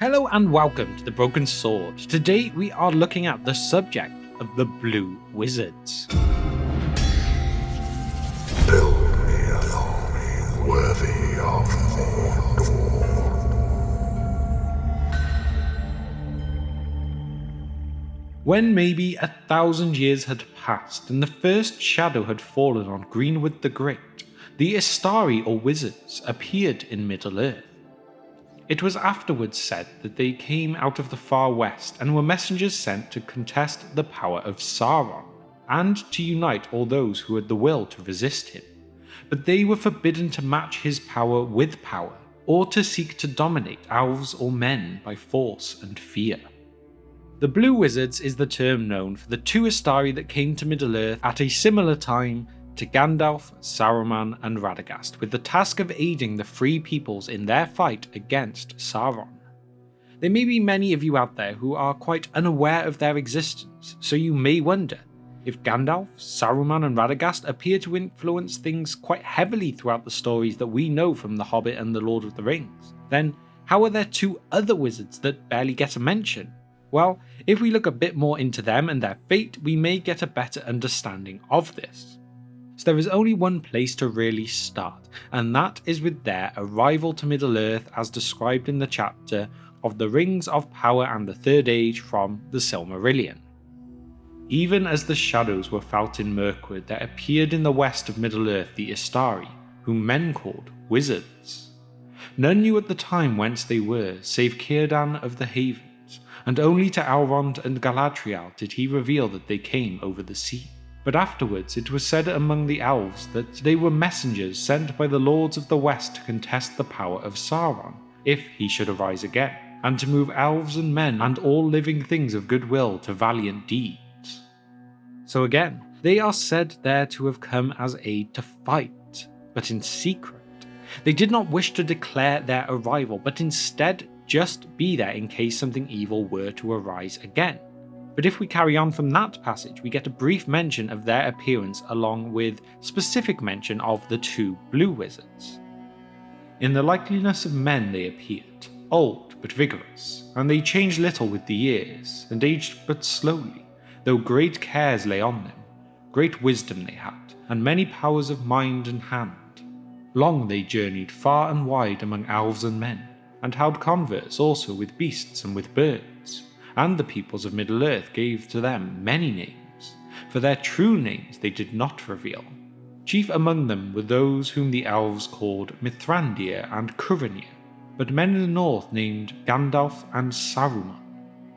Hello and welcome to the Broken Sword. Today we are looking at the subject of the Blue Wizards. Build me an army worthy of Mordor. When maybe 1,000 years had passed and the first shadow had fallen on Greenwood the Great, the Istari or Wizards appeared in Middle-earth. It was afterwards said that they came out of the far west and were messengers sent to contest the power of Sauron, and to unite all those who had the will to resist him. But they were forbidden to match his power with power, or to seek to dominate elves or men by force and fear. The Blue Wizards is the term known for the two Istari that came to Middle-earth at a similar time to Gandalf, Saruman and Radagast, with the task of aiding the free peoples in their fight against Sauron. There may be many of you out there who are quite unaware of their existence, so you may wonder, if Gandalf, Saruman and Radagast appear to influence things quite heavily throughout the stories that we know from The Hobbit and The Lord of the Rings, then how are there two other wizards that barely get a mention? Well, if we look a bit more into them and their fate, we may get a better understanding of this. So there is only one place to really start, and that is with their arrival to Middle-earth as described in the chapter of the Rings of Power and the Third Age from the Silmarillion. Even as the shadows were felt in Mirkwood, there appeared in the west of Middle-earth the Istari, whom men called Wizards. None knew at the time whence they were, save Círdan of the Havens, and only to Elrond and Galadriel did he reveal that they came over the sea. But afterwards it was said among the elves that they were messengers sent by the lords of the west to contest the power of Sauron, if he should arise again, and to move elves and men and all living things of goodwill to valiant deeds. So again, they are said there to have come as aid to fight, but in secret. They did not wish to declare their arrival, but instead just be there in case something evil were to arise again. But if we carry on from that passage, we get a brief mention of their appearance along with specific mention of the two Blue Wizards. In the likeness of men they appeared, old but vigorous, and they changed little with the years, and aged but slowly, though great cares lay on them, great wisdom they had, and many powers of mind and hand. Long they journeyed far and wide among elves and men, and held converse also with beasts and with birds. And the peoples of Middle-earth gave to them many names, for their true names they did not reveal. Chief among them were those whom the elves called Mithrandir and Curanir, but men in the north named Gandalf and Saruman.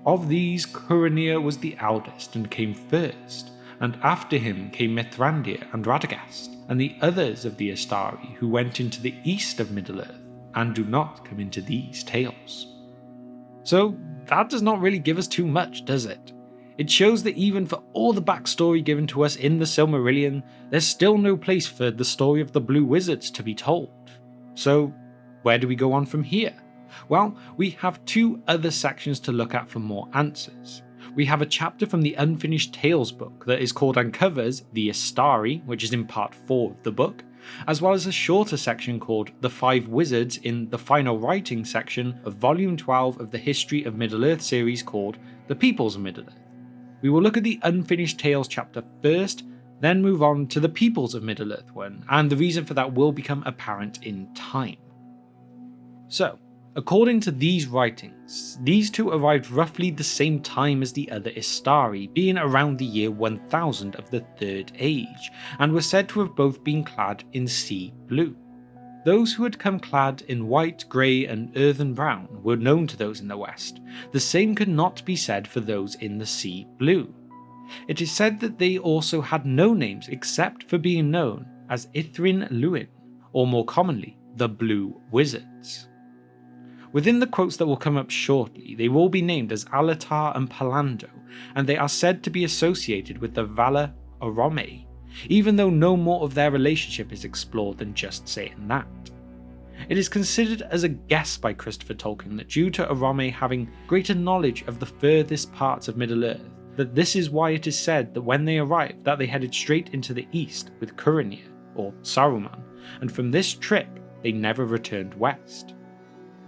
Of these Curanir was the eldest and came first, and after him came Mithrandir and Radagast, and the others of the Istari who went into the east of Middle-earth, and do not come into these tales. So that does not really give us too much, does it? It shows that even for all the backstory given to us in the Silmarillion, there's still no place for the story of the Blue Wizards to be told. So where do we go on from here? Well, we have two other sections to look at for more answers. We have a chapter from the Unfinished Tales book that is called and covers the Istari, which is in part 4 of the book, as well as a shorter section called The Five Wizards in the final writing section of Volume 12 of the History of Middle-earth series called The Peoples of Middle-earth. We will look at the Unfinished Tales chapter first, then move on to the Peoples of Middle-earth one, and the reason for that will become apparent in time. So, according to these writings, these two arrived roughly the same time as the other Istari, being around the year 1000 of the Third Age, and were said to have both been clad in sea blue. Those who had come clad in white, grey and earthen brown were known to those in the west. The same could not be said for those in the sea blue. It is said that they also had no names except for being known as Ithryn Luin, or more commonly, the Blue Wizards. Within the quotes that will come up shortly, they will be named as Alatar and Pallando, and they are said to be associated with the Valar Orome, even though no more of their relationship is explored than just saying that. It is considered as a guess by Christopher Tolkien that due to Orome having greater knowledge of the furthest parts of Middle-earth, that this is why it is said that when they arrived that they headed straight into the east with Curanir, or Saruman, and from this trip they never returned west.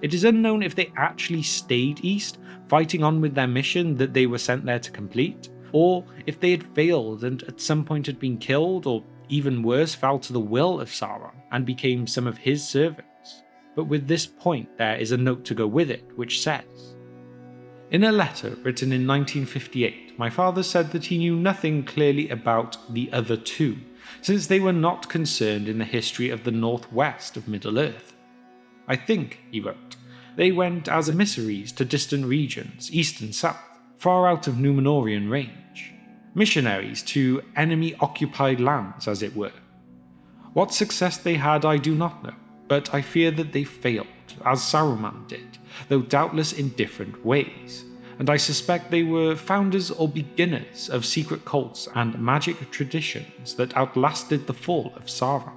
It is unknown if they actually stayed east, fighting on with their mission that they were sent there to complete, or if they had failed and at some point had been killed, or even worse, fell to the will of Sauron and became some of his servants. But with this point there is a note to go with it, which says, "In a letter written in 1958, my father said that he knew nothing clearly about the other two, since they were not concerned in the history of the northwest of Middle-earth. I think," he wrote, "they went as emissaries to distant regions, east and south, far out of Númenórean range. Missionaries to enemy-occupied lands, as it were. What success they had I do not know, but I fear that they failed, as Saruman did, though doubtless in different ways, and I suspect they were founders or beginners of secret cults and magic traditions that outlasted the fall of Sauron."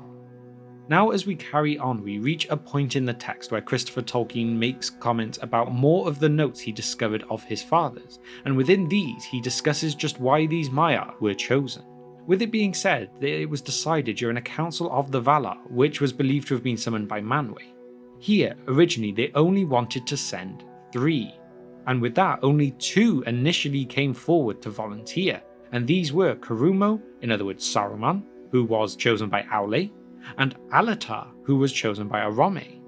Now as we carry on, we reach a point in the text where Christopher Tolkien makes comments about more of the notes he discovered of his fathers, and within these he discusses just why these Maiar were chosen. With it being said that it was decided during a council of the Valar, which was believed to have been summoned by Manwë. Here, originally they only wanted to send 3, and with that only 2 initially came forward to volunteer, and these were Carumo, in other words Saruman, who was chosen by Aule, and Alatar, who was chosen by Arome.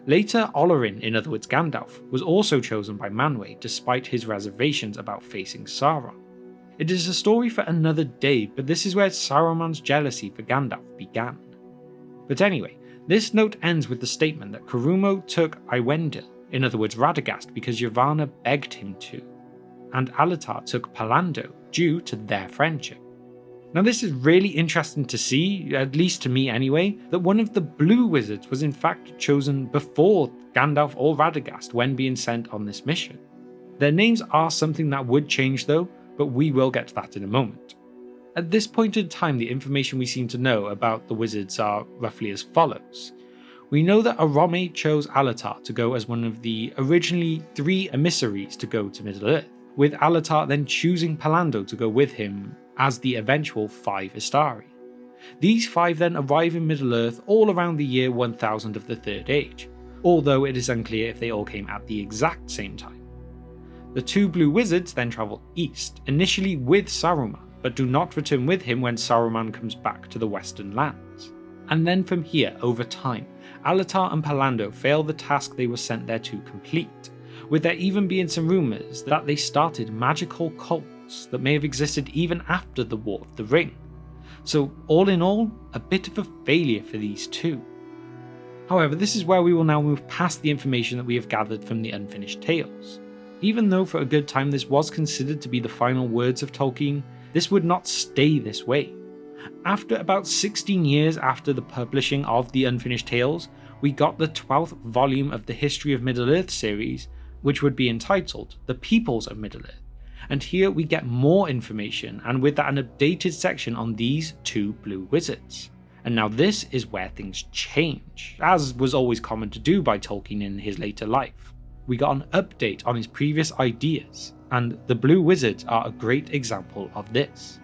Later, Olorin, in other words Gandalf, was also chosen by Manwë despite his reservations about facing Sauron. It is a story for another day, but this is where Saruman's jealousy for Gandalf began. But anyway, this note ends with the statement that Carumo took Iwendil, in other words Radagast, because Yavanna begged him to, and Alatar took Pallando due to their friendship. Now this is really interesting to see, at least to me anyway, that one of the blue wizards was in fact chosen before Gandalf or Radagast when being sent on this mission. Their names are something that would change though, but we will get to that in a moment. At this point in time, the information we seem to know about the wizards are roughly as follows. We know that Arome chose Alatar to go as one of the originally 3 emissaries to go to Middle-earth, with Alatar then choosing Pallando to go with him as the eventual 5 Istari. These 5 then arrive in Middle-earth all around the year 1000 of the Third Age, although it is unclear if they all came at the exact same time. The 2 blue wizards then travel east, initially with Saruman, but do not return with him when Saruman comes back to the western lands. And then from here, over time, Alatar and Pallando fail the task they were sent there to complete, with there even being some rumours that they started magical cults that may have existed even after the War of the Ring. So all in all, a bit of a failure for these 2. However, this is where we will now move past the information that we have gathered from the Unfinished Tales. Even though for a good time this was considered to be the final words of Tolkien, this would not stay this way. After about 16 years after the publishing of the Unfinished Tales, we got the 12th volume of the History of Middle-earth series, which would be entitled The Peoples of Middle-earth. And here we get more information, and with that an updated section on these 2 blue wizards. And now this is where things change, as was always common to do by Tolkien in his later life. We got an update on his previous ideas, and the blue wizards are a great example of this.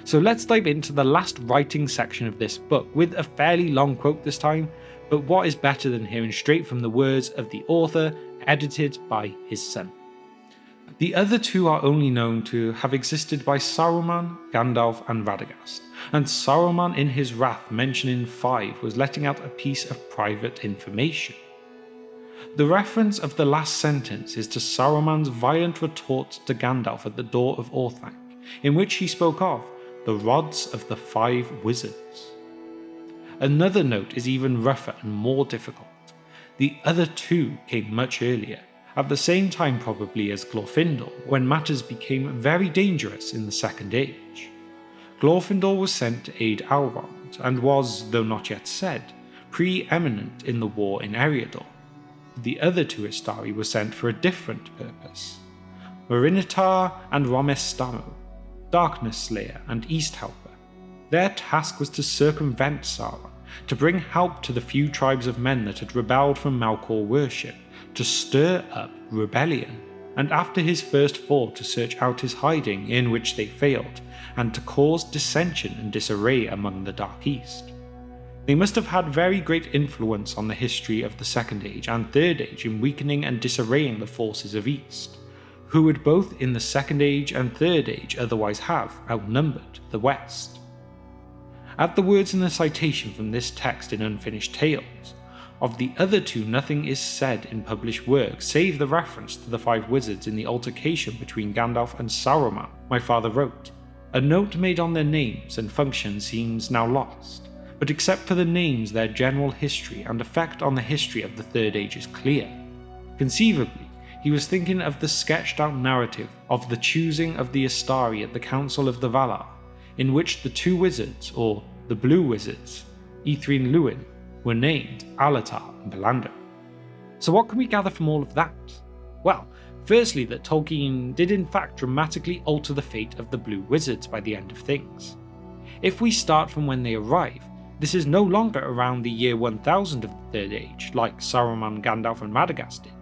So let's dive into the last writing section of this book, with a fairly long quote this time, but what is better than hearing straight from the words of the author, edited by his son. The other 2 are only known to have existed by Saruman, Gandalf and Radagast, and Saruman in his wrath mentioning 5 was letting out a piece of private information. The reference of the last sentence is to Saruman's violent retort to Gandalf at the door of Orthanc, in which he spoke of the rods of the 5 wizards. Another note is even rougher and more difficult. The other 2 came much earlier, at the same time probably as Glorfindel, when matters became very dangerous in the Second Age. Glorfindel was sent to aid Elrond, and was, though not yet said, pre-eminent in the war in Eriador. The other 2 Istari were sent for a different purpose. Morinehtar and Rómestámo, Darkness Slayer and East Helper. Their task was to circumvent Sauron, to bring help to the few tribes of men that had rebelled from Melkor worship, to stir up rebellion, and after his first fall to search out his hiding, in which they failed, and to cause dissension and disarray among the Dark East. They must have had very great influence on the history of the Second Age and Third Age in weakening and disarraying the forces of East, who would both in the Second Age and Third Age otherwise have outnumbered the West. At the words in the citation from this text in Unfinished Tales, of the other two nothing is said in published works save the reference to the 5 wizards in the altercation between Gandalf and Saruman, my father wrote. A note made on their names and function seems now lost, but except for the names their general history and effect on the history of the Third Age is clear. Conceivably, he was thinking of the sketched out narrative of the choosing of the Istari at the Council of the Valar, in which the 2 wizards, or the Blue Wizards, Ithryn Luin, were named Alatar and Pallando. So what can we gather from all of that? Well, firstly that Tolkien did in fact dramatically alter the fate of the Blue Wizards by the end of things. If we start from when they arrive, this is no longer around the year 1000 of the Third Age, like Saruman, Gandalf and Radagast did.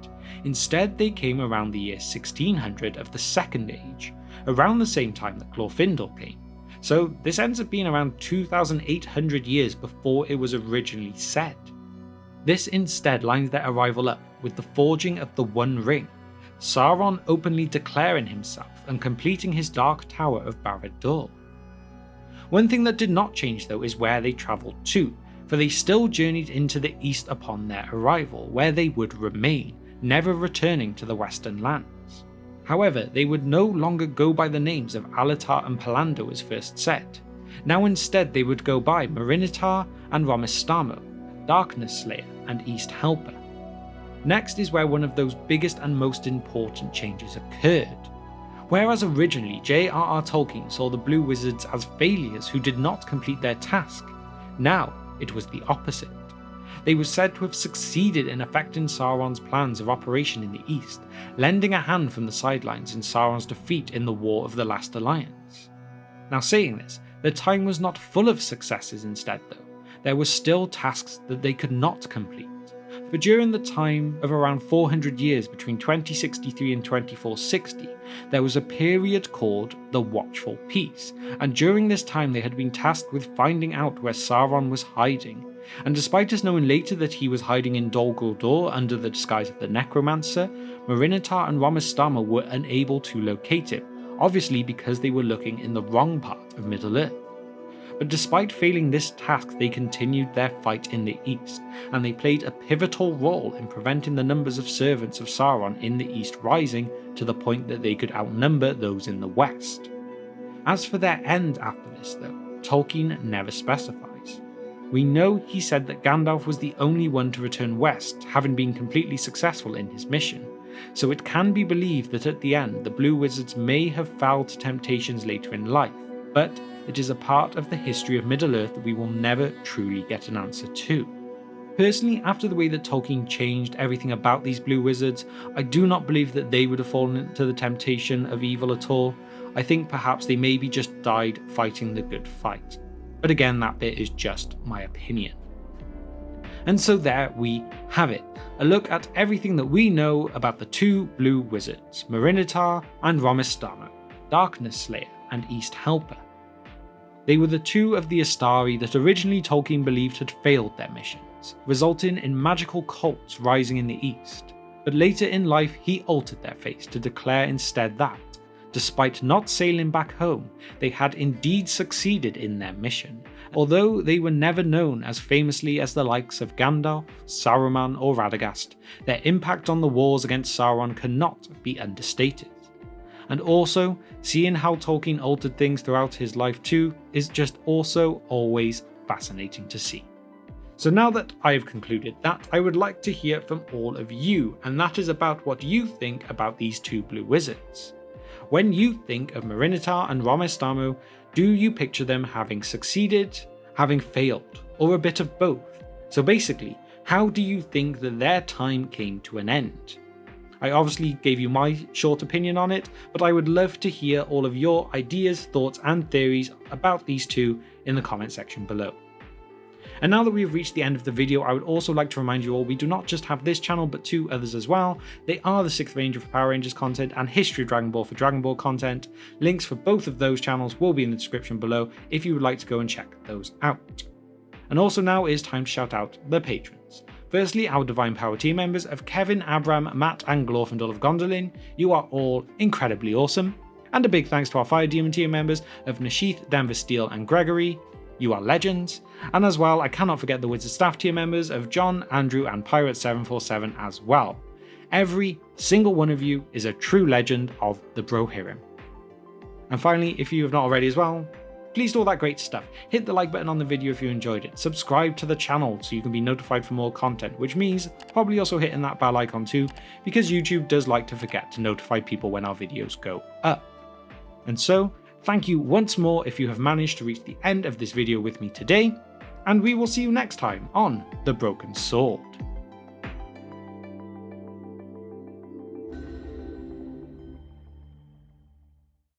Instead, they came around the year 1600 of the Second Age, around the same time that Glorfindel came. So this ends up being around 2,800 years before it was originally said. This instead lines their arrival up with the forging of the One Ring, Sauron openly declaring himself and completing his Dark Tower of Barad-dûr. One thing that did not change though is where they travelled to, for they still journeyed into the east upon their arrival, where they would remain, never returning to the western lands. However, they would no longer go by the names of Alatar and Pallando as first said. Now instead they would go by Morinehtar and Rómestámo, Darkness Slayer and East Helper. Next is where one of those biggest and most important changes occurred. Whereas originally J.R.R. Tolkien saw the Blue Wizards as failures who did not complete their task, now it was the opposite. They were said to have succeeded in affecting Sauron's plans of operation in the east, lending a hand from the sidelines in Sauron's defeat in the War of the Last Alliance. Now saying this, their time was not full of successes instead though. There were still tasks that they could not complete. For during the time of around 400 years between 2063 and 2460, there was a period called the Watchful Peace, and during this time they had been tasked with finding out where Sauron was hiding. And despite us knowing later that he was hiding in Dol Guldur under the disguise of the Necromancer, Morinehtar and Rómestámo were unable to locate him, obviously because they were looking in the wrong part of Middle-earth. But despite failing this task, they continued their fight in the east, and they played a pivotal role in preventing the numbers of servants of Sauron in the east rising to the point that they could outnumber those in the west. As for their end after this though, Tolkien never specifies. We know he said that Gandalf was the only one to return west, having been completely successful in his mission, so it can be believed that at the end the Blue Wizards may have fell to temptations later in life, but it is a part of the history of Middle-earth that we will never truly get an answer to. Personally, after the way that Tolkien changed everything about these Blue Wizards, I do not believe that they would have fallen into the temptation of evil at all. I think perhaps they maybe just died fighting the good fight. But again, that bit is just my opinion. And so there we have it, a look at everything that we know about the 2 Blue Wizards, Morinehtar and Rómestámo, Darkness Slayer and East Helper. They were the 2 of the Istari that originally Tolkien believed had failed their missions, resulting in magical cults rising in the east, but later in life he altered their fates to declare instead that, despite not sailing back home, they had indeed succeeded in their mission, although they were never known as famously as the likes of Gandalf, Saruman or Radagast. Their impact on the wars against Sauron cannot be understated. And also, seeing how Tolkien altered things throughout his life too is just also always fascinating to see. So now that I have concluded that, I would like to hear from all of you, and that is about what you think about these 2 Blue Wizards. When you think of Morinehtar and Rómestámo, do you picture them having succeeded, having failed, or a bit of both? So basically, how do you think that their time came to an end? I obviously gave you my short opinion on it, but I would love to hear all of your ideas, thoughts and theories about these 2 in the comment section below. And now that we have reached the end of the video, I would also like to remind you all we do not just have this channel but 2 others as well. They are the 6th Ranger for Power Rangers content and History of Dragon Ball for Dragon Ball content. Links for both of those channels will be in the description below if you would like to go and check those out. And also now is time to shout out the patrons. Firstly, our Divine Power team members of Kevin, Abram, Matt and Glorfindel of Gondolin. You are all incredibly awesome. And a big thanks to our Fire Demon team members of Nashith, Denver Steele and Gregory. You are legends. And as well, I cannot forget the Wizard Staff tier members of John, Andrew and Pirate747 as well. Every single one of you is a true legend of the Brohirrim. And finally, if you have not already as well, please do all that great stuff. Hit the like button on the video if you enjoyed it. Subscribe to the channel so you can be notified for more content, which means probably also hitting that bell icon too, because YouTube does like to forget to notify people when our videos go up. And so, thank you once more if you have managed to reach the end of this video with me today, and we will see you next time on The Broken Sword.